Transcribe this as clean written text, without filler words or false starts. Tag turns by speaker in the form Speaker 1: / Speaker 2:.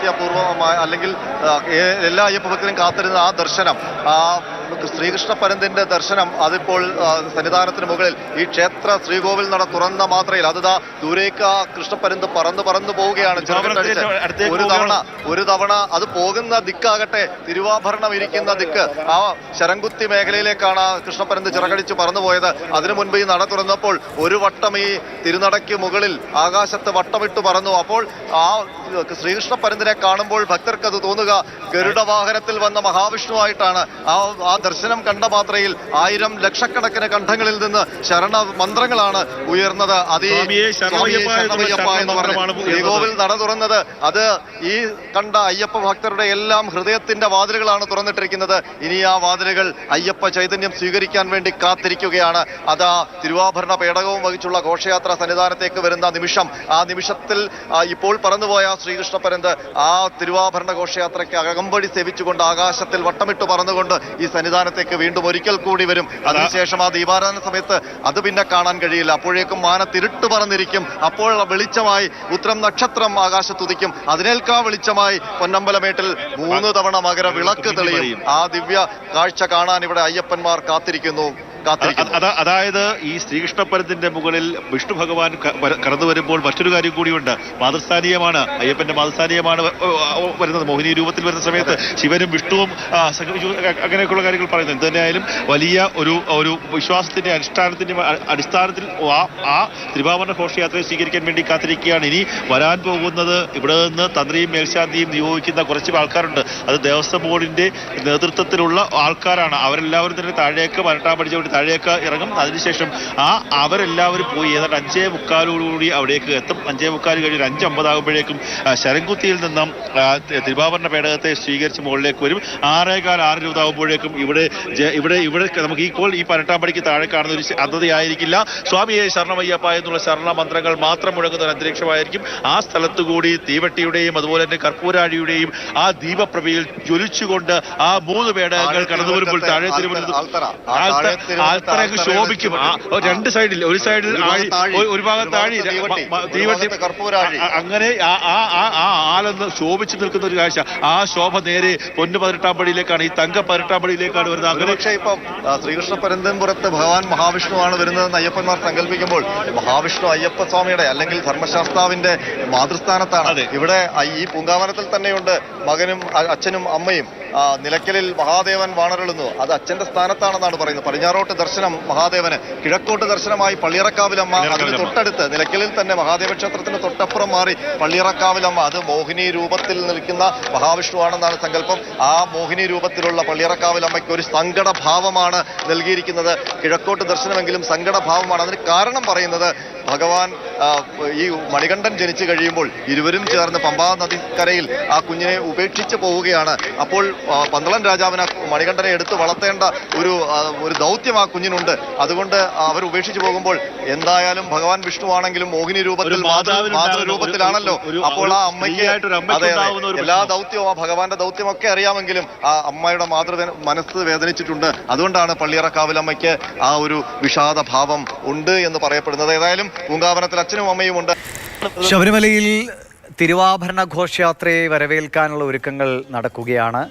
Speaker 1: അത്യപൂർവമായ അല്ലെങ്കിൽ എല്ലാ അയ്യപ്പ ഭക്തരും കാത്തിരുന്ന ആ ദർശനം, ആ ശ്രീകൃഷ്ണ പരന്തിന്റെ ദർശനം അതിപ്പോൾ സന്നിധാനത്തിന് മുകളിൽ ഈ ക്ഷേത്ര ശ്രീകോവിൽ നട തുറന്ന മാത്രയിൽ അതാ ദൂരേക്ക് ആ കൃഷ്ണപ്പരന്ത് പറന്നു പോവുകയാണ്. ഒരു തവണ അത് പോകുന്ന ദിക്കാകട്ടെ തിരുവാഭരണം ഇരിക്കുന്ന ദിക്ക്, ആ ശരംകുത്തി മേഖലയിലേക്കാണ് കൃഷ്ണപ്പരന്ത് ചിറകടിച്ച് പറന്നുപോയത്. അതിനു മുൻപ് ഈ നട തുറന്നപ്പോൾ ഒരു വട്ടം ഈ തിരുനടയ്ക്ക് മുകളിൽ ആകാശത്ത് വട്ടമിട്ട് പറന്നു. അപ്പോൾ ആ ശ്രീകൃഷ്ണ പരന്തിനെ കാണുമ്പോൾ ഭക്തർക്ക് അത് തോന്നുക ഗരുഡവാഹനത്തിൽ വന്ന മഹാവിഷ്ണുവായിട്ടാണ്. ആ ദർശനം കണ്ട മാത്രയിൽ 1000 ലക്ഷക്കണക്കിന് കണ്ഠങ്ങളിൽ നിന്ന് ശരണ മന്ത്രങ്ങളാണ് ഉയർന്നത്. ശ്രീകോവിൽ നട തുറന്നത് അത് ഈ കണ്ട അയ്യപ്പ ഭക്തരുടെ എല്ലാം ഹൃദയത്തിന്റെ വാതിലുകളാണ് തുറന്നിട്ടിരിക്കുന്നത്. ഇനി ആ വാതിലുകൾ അയ്യപ്പ ചൈതന്യം സ്വീകരിക്കാൻ വേണ്ടി കാത്തിരിക്കുകയാണ്. അതാ തിരുവാഭരണ പേടകവും വഹിച്ചുള്ള ഘോഷയാത്ര സന്നിധാനത്തേക്ക് വരുന്ന നിമിഷം, ആ നിമിഷത്തിൽ ഇപ്പോൾ പറന്നുപോയ ശ്രീകൃഷ്ണ പരന്ത് ആ തിരുവാഭരണ ഘോഷയാത്രയ്ക്ക് അകമ്പടി സേവിച്ചുകൊണ്ട് ആകാശത്തിൽ വട്ടമിട്ട് പറന്നുകൊണ്ട് ഈ സന്നിധാനത്തേക്ക് വീണ്ടും ഒരിക്കൽ കൂടി വരും. അതിനുശേഷം ആ ദീപാരാധന സമയത്ത് അത് പിന്നെ കാണാൻ കഴിയില്ല. അപ്പോഴേക്കും മാനത്തിരുട്ട് പറന്നിരിക്കും. അപ്പോൾ വെളിച്ചമായി ഉത്രം നക്ഷത്രം ആകാശത്തുദിക്കും. അതിനേൽക്കാ വെളിച്ചമായി പൊന്നമ്പലമേട്ടിൽ 3 തവണ മകര വിളക്ക് തെളിയും. ആ ദിവ്യ കാഴ്ച കാണാൻ ഇവിടെ അയ്യപ്പന്മാർ കാത്തിരിക്കുന്നു.
Speaker 2: അതായത് ഈ ശ്രീകൃഷ്ണപരത്തിന്റെ മുകളിൽ വിഷ്ണു ഭഗവാൻ കടന്നു വരുമ്പോൾ മറ്റൊരു കാര്യം കൂടിയുണ്ട്. മാതൃസ്ഥാനീയമാണ്, അയ്യപ്പന്റെ മാതൃസ്ഥാനീയമാണ് വരുന്നത്. മോഹിനി രൂപത്തിൽ വരുന്ന സമയത്ത് ശിവനും വിഷ്ണുവും അങ്ങനെയൊക്കെയുള്ള കാര്യങ്ങൾ പറയുന്നത്. എന്തുതന്നെയായാലും വലിയ ഒരു വിശ്വാസത്തിന്റെ അടിസ്ഥാനത്തിൽ ആ തിരുവാഭരണ ഘോഷയാത്രയെ സ്വീകരിക്കാൻ വേണ്ടി കാത്തിരിക്കുകയാണ്. ഇനി വരാൻ പോകുന്നത് ഇവിടെ നിന്ന് തന്ത്രിയും മേൽശാന്തിയും നിയോഗിക്കുന്ന കുറച്ച് ആൾക്കാരുണ്ട്. അത് ദേവസ്വം ബോർഡിന്റെ നേതൃത്വത്തിലുള്ള ആൾക്കാരാണ്. അവരെല്ലാവരും തന്നെ താഴേക്ക് വരട്ടാൻ പഠിച്ചുകൊണ്ട് താഴേക്ക് ഇറങ്ങും. അതിനുശേഷം അവരെല്ലാവരും പോയി ഏതാണ്ട് 5:45 അവിടേക്ക് എത്തും. 5:45 കഴിഞ്ഞ് 5:50 ആകുമ്പോഴേക്കും ശരംകുത്തിയിൽ നിന്നും തിരുവാഭരണ പേടകത്തെ സ്വീകരിച്ച് മുകളിലേക്ക് വരും. 6:15 ആകുമ്പോഴേക്കും ഇവിടെ നമുക്ക് ഇപ്പോൾ ഈ പരട്ടാമ്പടിക്ക് താഴെ കാണുന്ന ഒരു പദ്ധതിയായിരിക്കില്ല. സ്വാമിയെ ശരണമയ്യപ്പ എന്നുള്ള ശരണ മന്ത്രങ്ങൾ മാത്രം മുഴങ്ങുന്ന ഒരു അന്തരീക്ഷമായിരിക്കും. ആ സ്ഥലത്തുകൂടി തീവട്ടിയുടെയും അതുപോലെ തന്നെ കർപ്പൂരാഴിയുടെയും ആ ദീപപ്രഭയിൽ ജ്വലിച്ചുകൊണ്ട് ആ 3 പേടകങ്ങൾ കടന്നു വരുമ്പോൾ താഴെ ആൾത്തറയൊക്കെ ശോഭിക്കും. 2 സൈഡിൽ, ഒരു സൈഡിൽ ഒരു ഭാഗം താഴി തീവട്ടി, അങ്ങനെ ആ ആലെന്ന് ശോഭിച്ചു നിൽക്കുന്ന ഒരു കാഴ്ച. ആ ശോഭ നേരെ പൊന്നു 18-ാം പടിയിലേക്കാണ്, ഈ തങ്ക 18-ാം പടിയിലേക്കാണ് വരുന്നത്. അങ്ങനെ
Speaker 1: പക്ഷേ ഇപ്പം ശ്രീകൃഷ്ണ പരന്തൻപുരത്ത് ഭഗവാൻ മഹാവിഷ്ണുവാണ് വരുന്നതെന്ന് അയ്യപ്പന്മാർ സങ്കല്പിക്കുമ്പോൾ മഹാവിഷ്ണു അയ്യപ്പ സ്വാമിയുടെ അല്ലെങ്കിൽ ധർമ്മശാസ്താവിന്റെ മാതൃസ്ഥാനത്താണ്. ഇവിടെ ഈ പൂങ്കാവനത്തിൽ തന്നെയുണ്ട് മകനും അച്ഛനും അമ്മയും. നിലയ്ക്കലിൽ മഹാദേവൻ വാണരുളുന്നു, അത് അച്ഛന്റെ സ്ഥാനത്താണെന്നാണ് പറയുന്നത്. പടിഞ്ഞാറോട്ട് ദർശനം മഹാദേവന്, കിഴക്കോട്ട് ദർശനമായി പള്ളിയറക്കാവിലമ്മ. അതിന് തൊട്ടടുത്ത് നിലയ്ക്കലിൽ തന്നെ മഹാദേവ ക്ഷേത്രത്തിന് തൊട്ടപ്പുറം മാറി പള്ളിയറക്കാവിലമ്മ, അത് മോഹിനി രൂപത്തിൽ നിൽക്കുന്ന മഹാവിഷ്ണുവാണെന്നാണ് സങ്കല്പം. ആ മോഹിനി രൂപത്തിലുള്ള പള്ളിയറക്കാവിലമ്മയ്ക്ക് ഒരു സങ്കടഭാവമാണ് നൽകിയിരിക്കുന്നത്. കിഴക്കോട്ട് ദർശനമെങ്കിലും സങ്കടഭാവമാണ്. അതിന് കാരണം പറയുന്നത് ഭഗവാൻ ഈ മണികണ്ഠൻ ജനിച്ചു കഴിയുമ്പോൾ ഇരുവരും ചേർന്ന് പമ്പാ നദിക്കരയിൽ ആ കുഞ്ഞിനെ ഉപേക്ഷിച്ച് പോവുകയാണ്. അപ്പോൾ പന്തളൻ രാജാവിന് മണികണ്ഠനെ എടുത്ത് വളർത്തേണ്ട ഒരു ദൗത്യം ആ കുഞ്ഞിനുണ്ട്. അതുകൊണ്ട് അവർ ഉപേക്ഷിച്ച് പോകുമ്പോൾ എന്തായാലും ഭഗവാൻ വിഷ്ണുവാണെങ്കിലും മോഹിനി രൂപത്തിൽ മാതൃരൂപത്തിലാണല്ലോ. അപ്പോൾ ആ അമ്മയ്ക്ക് എല്ലാ ദൗത്യവും ആ ഭഗവാന്റെ ദൗത്യമൊക്കെ അറിയാമെങ്കിലും ആ അമ്മയുടെ മനസ്സ് വേദനിച്ചിട്ടുണ്ട്. അതുകൊണ്ടാണ് പള്ളിയറക്കാവിലമ്മയ്ക്ക് ആ ഒരു വിഷാദഭാവം ഉണ്ട് എന്ന് പറയപ്പെടുന്നത്. ഏതായാലും പൂങ്കാവനത്തിൽ അച്ഛനും അമ്മയും ഉണ്ട്.
Speaker 3: ശബരിമലയിൽ തിരുവാഭരണ ഘോഷയാത്രയെ വരവേൽക്കാനുള്ള ഒരുക്കങ്ങൾ നടക്കുകയാണ്.